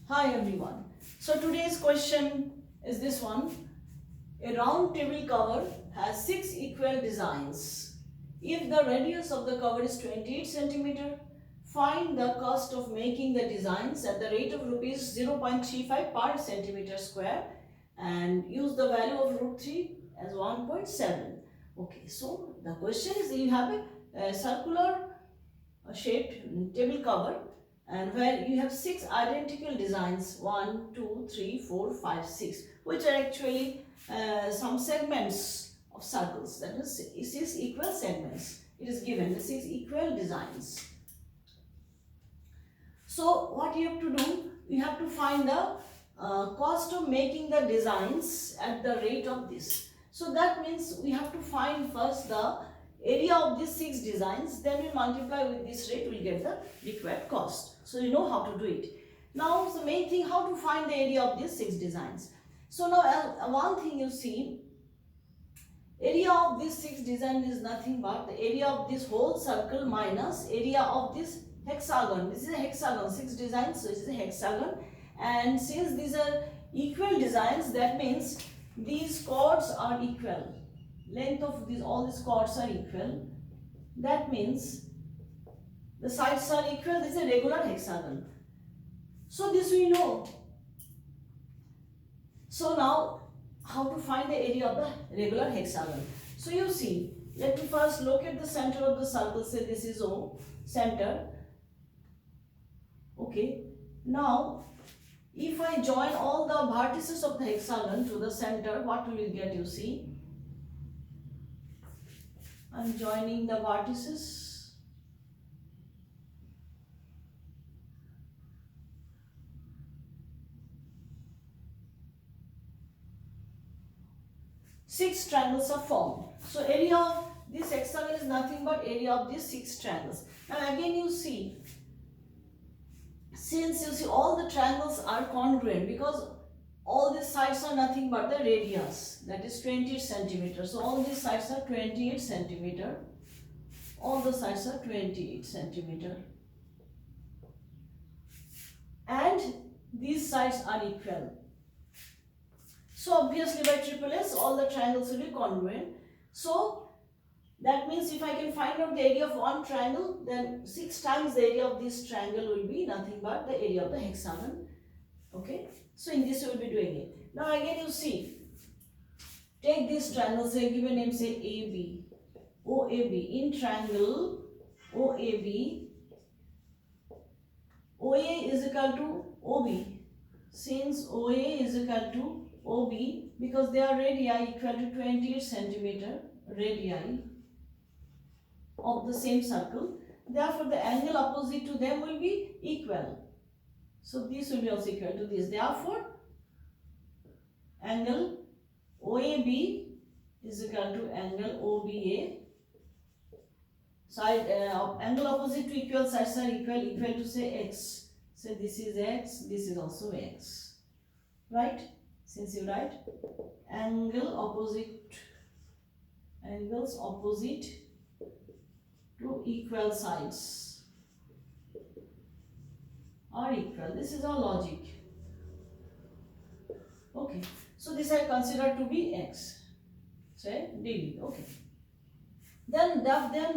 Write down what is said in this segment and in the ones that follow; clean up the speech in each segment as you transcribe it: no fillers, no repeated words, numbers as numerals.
Hi everyone. So today's question is this one. A round table cover has 6 equal designs. If the radius of the cover is 28 centimeter, find the cost of making the designs at the rate of rupees 0.35 per centimeter square and use the value of root 3 as 1.7. Okay, so the question is you have a circular shaped table cover and where you have 6 identical designs 1, 2, 3, 4, 5, 6, which are actually some segments of circles, that is 6 equal segments. It is given the 6 equal designs. So what you have to do, you have to find the cost of making the designs at the rate of this. So that means we have to find first the area of these 6 designs, then we multiply with this rate, we will get the required cost. So you know how to do it. Now the main thing, how to find the area of these 6 designs. So now one thing you see, area of this 6 design is nothing but the area of this whole circle minus area of this hexagon. This is a hexagon, 6 designs, so this is a hexagon, and since these are equal designs, that means these chords are equal. Length of all these chords are equal. That means the sides are equal. This is a regular hexagon. So this we know. So now how to find the area of the regular hexagon. So you see, let me first locate the center of the circle. Say this is O, center. Okay. Now if I join all the vertices of the hexagon to the center, what will you get? You see, I am joining the vertices. Six triangles are formed. So area of this hexagon is nothing but area of these 6 triangles. Now again you see, since you see all the triangles are congruent because all these sides are nothing but the radius, that is 28 centimeters. So all these sides are 28 centimeter. All the sides are 28 centimeter. And these sides are equal. So obviously by triple S all the triangles will be congruent. So that means if I can find out the area of one triangle, then 6 times the area of this triangle will be nothing but the area of the hexagon. Okay. So in this we will be doing it. Now again you see, take this triangle, say give a name, say AB. OAB. In triangle OAB, OA is equal to OB. Since OA is equal to OB, because they are radii equal to 28 centimeter radii of the same circle, therefore the angle opposite to them will be equal. So this will be also equal to this. Therefore, angle OAB is equal to angle OBA. Side angle opposite to equal sides are equal to say x. So this is x, this is also x. Right? Since you write angles opposite to equal sides are equal. This is our logic. Okay. So this I consider to be x. Say dv. Okay. Then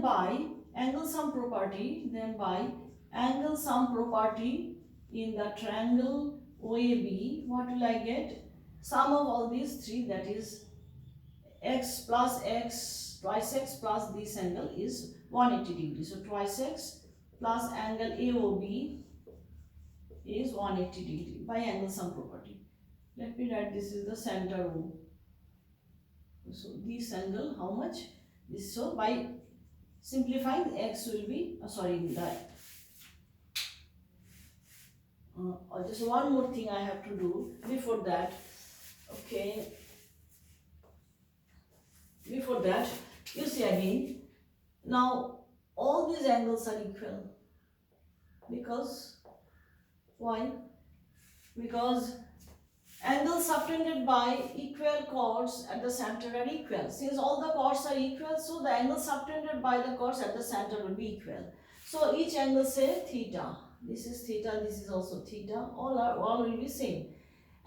by angle sum property, in the triangle OAB, what will I get? Sum of all these 3, that is x plus x, twice x plus this angle is 180 degrees. So twice x plus angle AOB is 180 degree by angle sum property. Let me write, this is the center O. So this angle, how much? This, so by simplifying, x will be just one more thing I have to do before that. Okay, before that, you see again, now all these angles are equal. Because why? Because angles subtended by equal chords at the center are equal. Since all the chords are equal, so the angle subtended by the chords at the center will be equal. So each angle, say theta. this is theta, this is also theta, all will be same.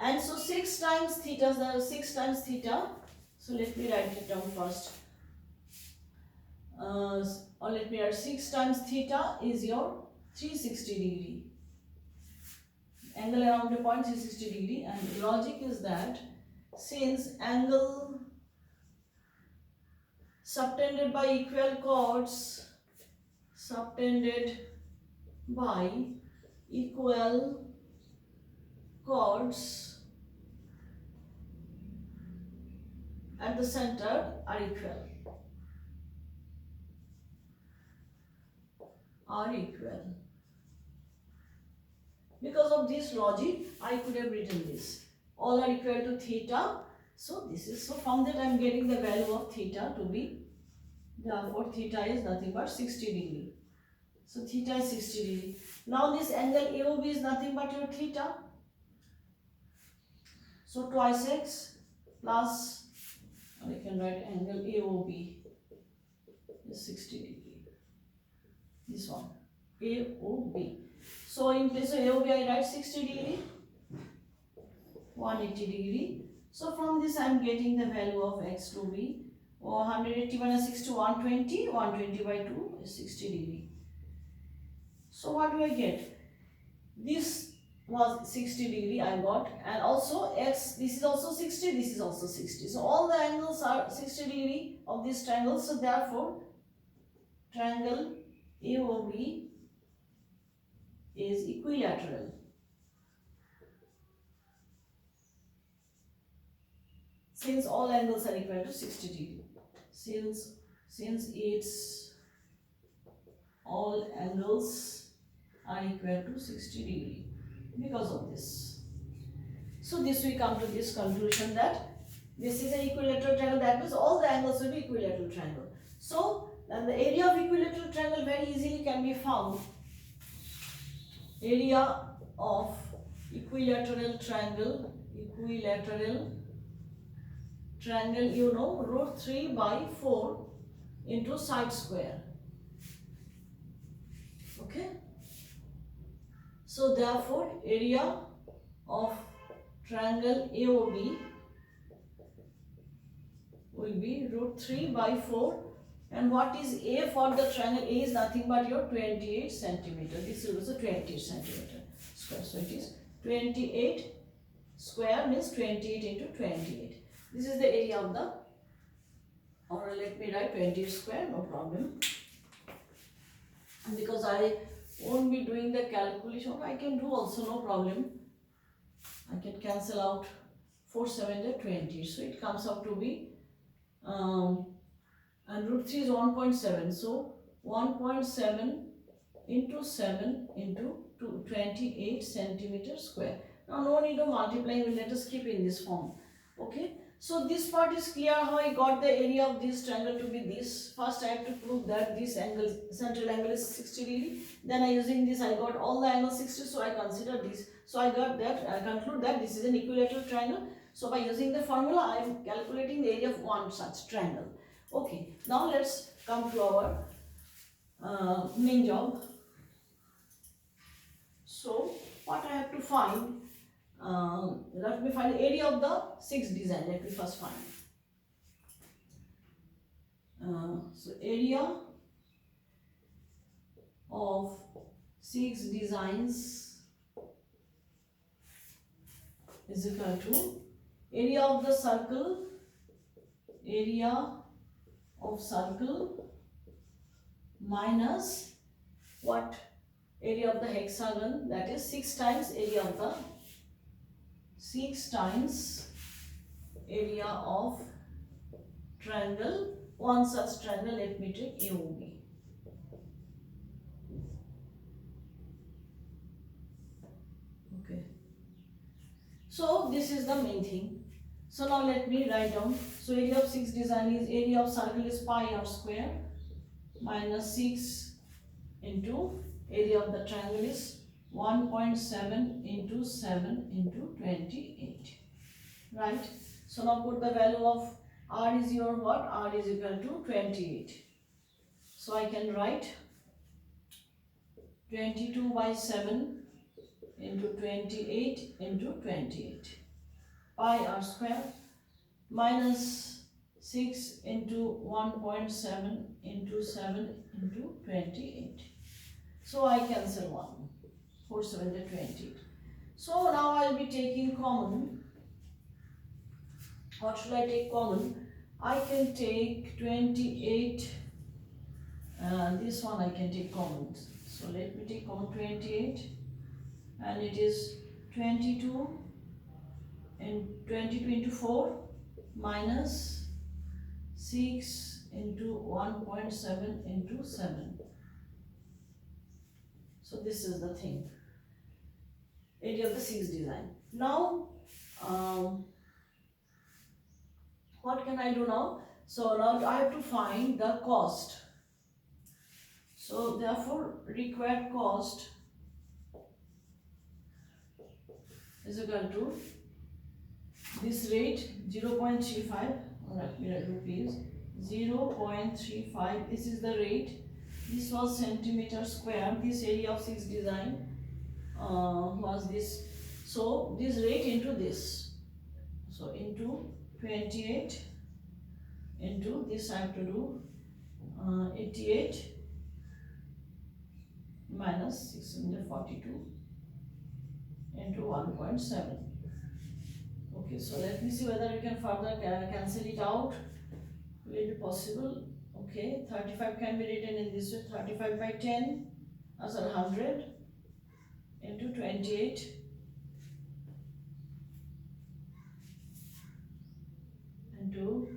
And so 6 times theta, so let me write it down first. Or let me write 6 times theta is your 360 degree. Angle around the point 360 degree, and the logic is that since angle subtended by equal chords, at the center are equal. Because of this logic, I could have written this. All are equal to theta. So this is, so from that I am getting the value of theta to be, therefore theta is nothing but 60 degree. So theta is 60 degree. Now this angle AOB is nothing but your theta. So twice x plus, or I can write angle AOB is 60 degree. This one, AOB. So in place of AOB I write 60 degree, 180 degree. So from this I am getting the value of x to be 180 minus 60, 120. 120 by 2 is 60 degree. So what do I get? This was 60 degree I got, and also x, this is also 60, this is also 60. So all the angles are 60 degree of this triangle. So therefore triangle AOB is equilateral. Since all angles are equal to 60 degree. Since it's all angles are equal to 60 degree. Because of this. So this we come to this conclusion that this is an equilateral triangle. That means all the angles will be equilateral triangle. So then the area of equilateral triangle very easily can be found. Area of equilateral triangle, you know, root 3 by 4 into side square. Okay. So therefore area of triangle AOB will be root 3 by 4. And what is A for the triangle? A is nothing but your 28 centimeter. This is also 28 centimeter square. So it is 28 square means 28 into 28. This is the area of the, or let me write 20 square, no problem. And because I won't be doing the calculation, I can do also, no problem. I can cancel out 4 7 20. So it comes out to be and root 3 is 1.7. So 1.7 into 7 into 28 centimeter square. Now no need of multiplying, let us keep in this form. Okay. So this part is clear how I got the area of this triangle to be this. First I have to prove that this angle, central angle is 60 degree. Then I using this I got all the angles 60, so I consider this. So I got that, I conclude that this is an equilateral triangle. So by using the formula I am calculating the area of one such triangle. Okay, now let's come to our main job. So what I have to find, let me find the area of the 6 design. Let me first find. So area of 6 designs is equal to area of the circle, minus what? Area of the hexagon, that is 6 times area of the 6 times area of triangle, one such triangle, let me take AOB. Okay. So this is the main thing. So now let me write down. So area of 6 design is, area of circle is pi r square minus 6 into area of the triangle is 1.7 into 7 into 28. Right. So now put the value of r is your what? R is equal to 28. So I can write 22 by 7 into 28 into 28. Pi r square minus 6 into 1.7 into 7 into 28. So I cancel 1. 4 7 is 20. So now I will be taking common. What should I take common? I can take 28. This one I can take common. So let me take common 28. And it is 22 and 22 into 4 minus 6 into 1.7 into 7. So this is the thing. Area of the 6 design. Now, what can I do now? So now I have to find the cost. So therefore, required cost is equal to this rate 0.35, or let me write rupees 0.35. This is the rate. This was centimeter square. This area of 6 design was this. So this rate into this. So into 28 into this I have to do 88 minus 642 into 1.7. Okay, so let me see whether we can further cancel it out. Will it be possible? Okay, 35 can be written in this way. 35 by 10 as 100 into 28 into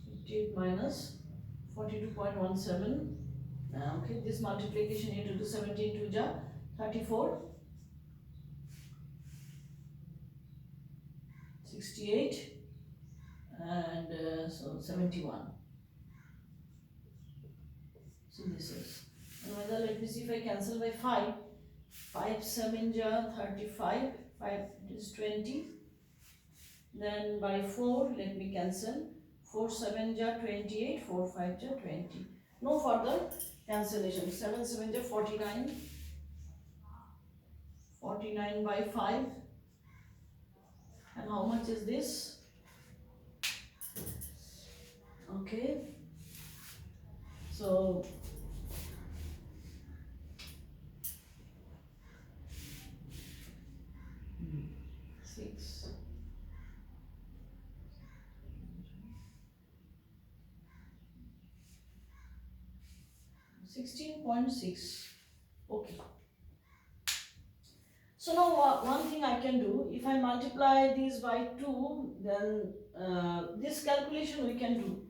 58 minus 42.17. Okay, this multiplication into the 17 to ja 34, 68 and so 71. So this is another. Let me see if I cancel by 5. 5 7 ja 35, 5 is 20. Then by 4 let me cancel. 4 7 ja 28, 4 5 ja 20. No further cancellation. 7 7 ja 49. 49 by 5. And how much is this? Okay. So six. 16.6. Okay. So now one thing I can do, if I multiply these by 2, then this calculation we can do.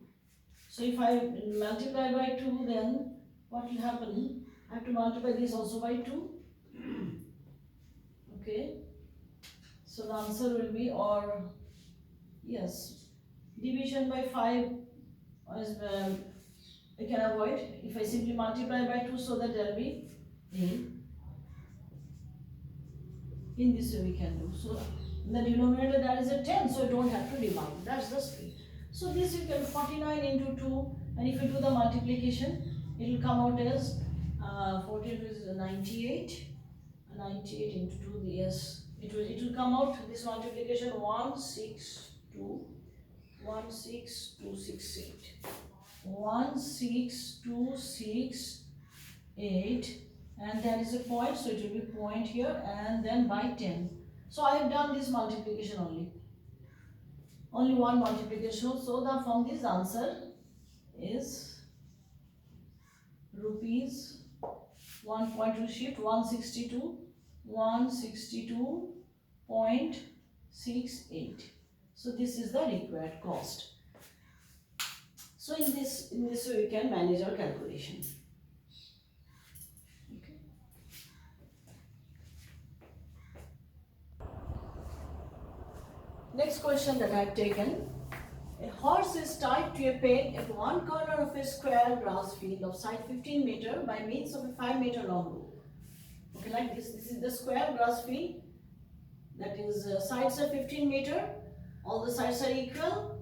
So if I multiply by 2, then what will happen? I have to multiply this also by 2. Okay. So the answer will be, or yes, division by 5 is I can avoid if I simply multiply by 2, so that there will be in this way we can do. So in the denominator there is a 10, so you don't have to divide. That's the speed. So this you can 49 into 2, and if you do the multiplication, it will come out as 14 is 98. 98 into 2, yes, it will come out this multiplication 16268. 16268, and there is a point, so it will be point here and then by 10. So I have done this multiplication only one multiplication. So the from this answer is rupees 1.2 shift 162.68. So this is the required cost. So in this way we can manage our calculation. Okay. Next question that I have taken. A horse is tied to a peg at one corner of a square grass field of side 15 meter by means of a 5 meter long rope. Okay, like this. This is the square grass field. That is sides are 15 meter. All the sides are equal.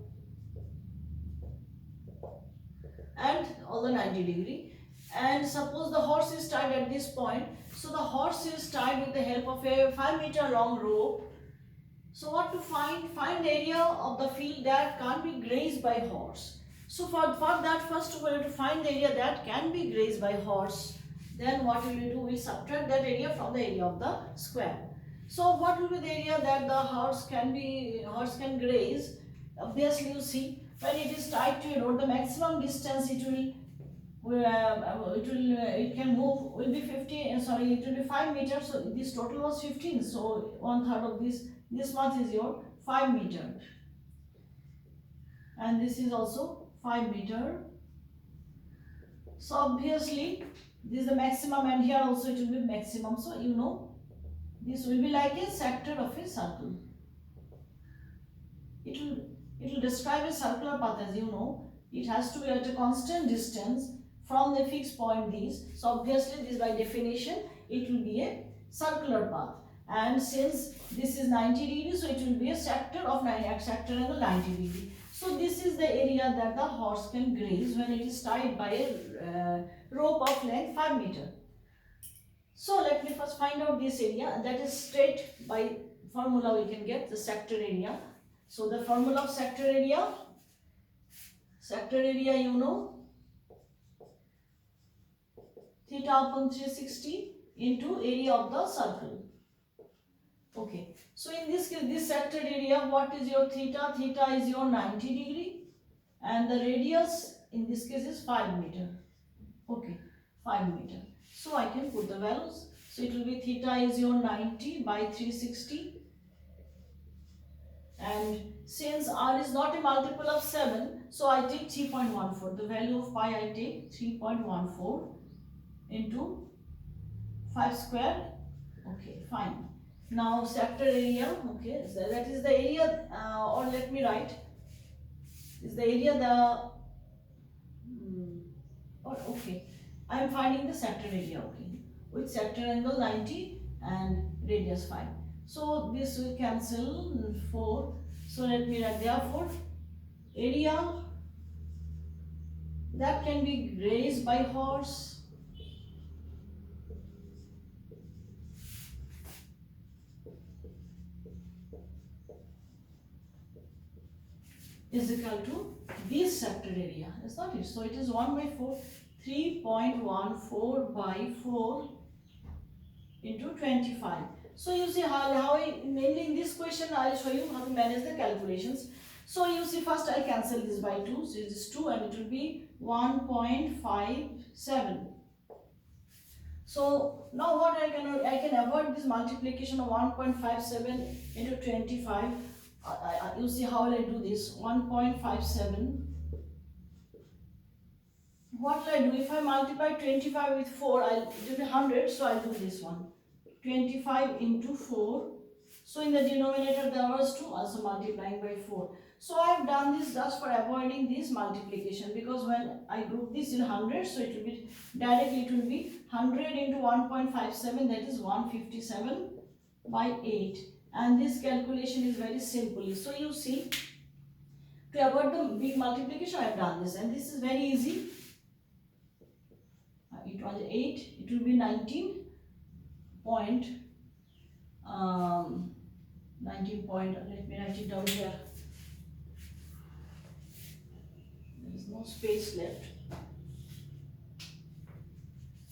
and all the 90 degree. And suppose the horse is tied at this point. So the horse is tied with the help of a 5 meter long rope. So what to find? Find area of the field that can't be grazed by horse. So for that, first of all, you have to find the area that can be grazed by horse. Then what will you do? We subtract that area from the area of the square. So what will be the area that the horse can graze? Obviously, you see, when it is tied to a road, the maximum distance it can move will be 50. Sorry, it will be 5 meters. So this total was 15. So 1/3 of this much is your 5 meter, and this is also 5 meter. So obviously this is the maximum, and here also it will be maximum. So you know this will be like a sector of a circle. It will describe a circular path, as you know. It has to be at a constant distance from the fixed point these. So obviously this by definition it will be a circular path. And since this is 90 degrees, so it will be a sector of sector angle 90 degree. So this is the area that the horse can graze when it is tied by a rope of length 5 meter. So let me first find out this area. That is straight by formula we can get the sector area. So the formula of sector area you know, theta upon 360 into area of the circle. Okay, so in this case, this sector area, what is your theta? Theta is your 90 degree, and the radius in this case is 5 meter. Okay, 5 meter. So I can put the values. So it will be theta is your 90 by 360. And since r is not a multiple of 7, so I take 3.14. The value of pi I take 3.14 into 5 square. Okay, fine. Now sector area, okay, so that is the area, or let me write, is the area okay, I am finding the sector area, okay, with sector angle 90 and radius 5. So this will cancel 4. So let me write, therefore area that can be grazed by horse is equal to this sector area, is not it? So it is 1 by 4, 3.14 by 4 into 25. So you see how mainly in this question I will show you how to manage the calculations. So you see, first I cancel this by 2, so it is 2 and it will be 1.57. So now what I can avoid this multiplication of 1.57 into 25. You see how will I do this? 1.57. What will I do? If I multiply 25 with 4, it will be 100. So I'll do this one. 25 into 4. So in the denominator there was 2, also multiplying by 4. So I have done this just for avoiding this multiplication, because when I group this in 100, so it will be directly, it will be 100 into 1.57, that is 157 by 8. And this calculation is very simple. So you see, to avoid the big multiplication I have done this, and this is very easy. It was 8, it will be 19 point, let me write it down here. There is no space left.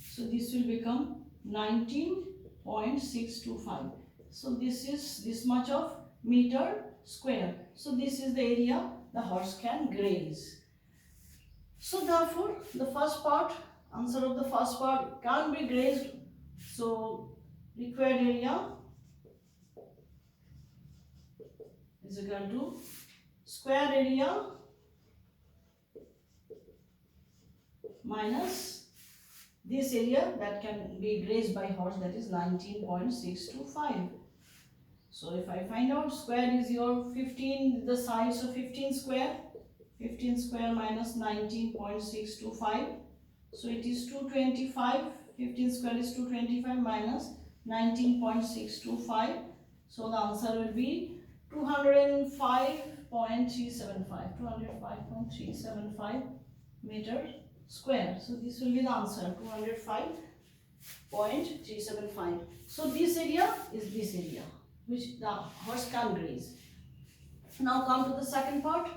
So this will become 19.625. So this is this much of meter square. So this is the area the horse can graze. So therefore the first part, answer of the first part, can't be grazed. So required area is equal to square area minus this area that can be grazed by horse, that is 19.625. So if I find out, square is your 15, the size of 15 square minus 19.625. So it is 225. 15 square is 225 minus 19.625. So the answer will be 205.375. 205.375 meter square. So this will be the answer, 205.375. So this area is this area which the horse can graze. Now come to the second part.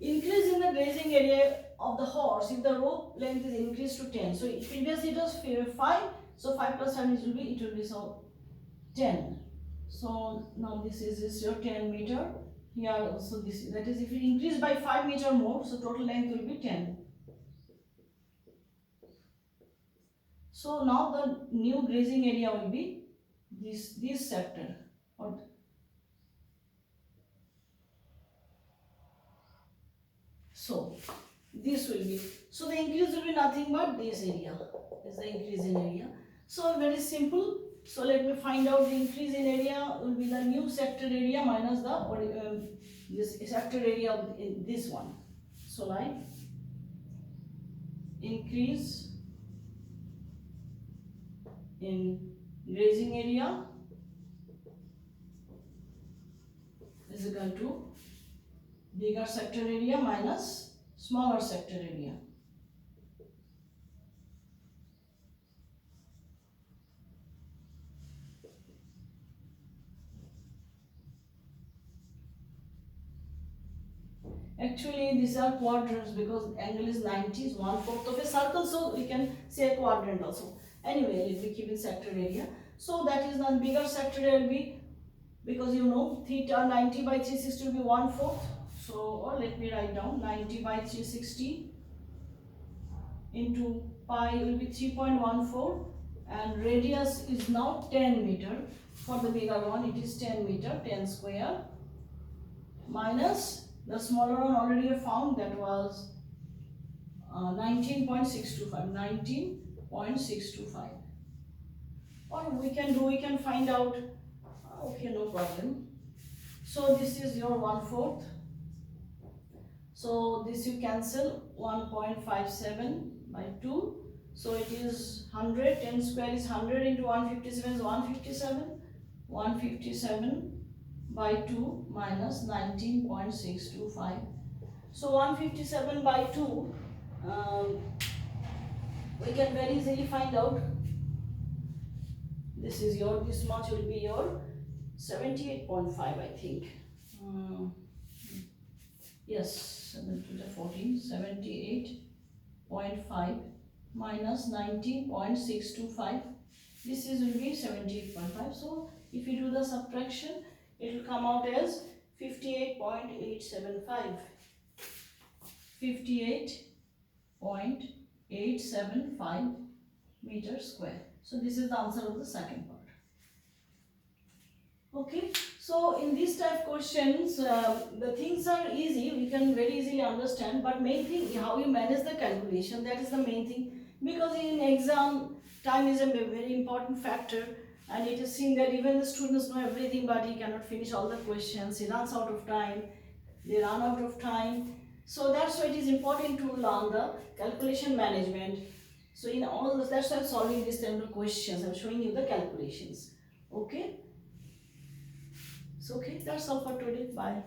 Increase in the grazing area of the horse if the rope length is increased to 10. So previously it was 5, so 5 plus 7 it will be so 10. So now this is your 10 meter. Here also this, that is if you increase by 5 meter more, so total length will be 10. So now the new grazing area will be this sector, or so this will be, so the increase will be nothing but this area is the increase in area. So very simple. So let me find out the increase in area will be the new sector area minus the this sector area of this one. So like increase in grazing area is equal to bigger sector area minus smaller sector area. Actually these are quadrants because angle is 90, is 1/4 of a circle, so we can say a quadrant also. Anyway, let me keep in sector area. So that is the bigger sector area will be, because you know theta 90 by 360 will be 1/4. So or let me write down 90 by 360 into pi will be 3.14, and radius is now 10 meter. For the bigger one it is 10 meter, 10 square, minus the smaller one already I found, that was 19.625, 19.625. Or we can find out, okay, no problem. So this is your 1/4. So this you cancel, 1.57 by 2. So it is 100, 10 square is 100 into 157 is 157. 157 by 2 minus 19.625. So 157 by 2, we can very easily find out. This is your, this much will be your 78.5, I think. Yes, 7 to the 14, 78.5 minus 19.625. This is will be 78.5. So if you do the subtraction, it will come out as 58.875. 58.875 meters square. So this is the answer of the second part. Okay, so in these type questions, the things are easy, we can very easily understand, but main thing how you manage the calculation, that is the main thing, because in exam time is a very important factor, and it is seen that even the students know everything but he cannot finish all the questions, he runs out of time, they run out of time. So that's why it is important to learn the calculation management. So in all this, that's why I'm solving these 10 questions, I'm showing you the calculations. Okay. So okay, that's all for today. Bye.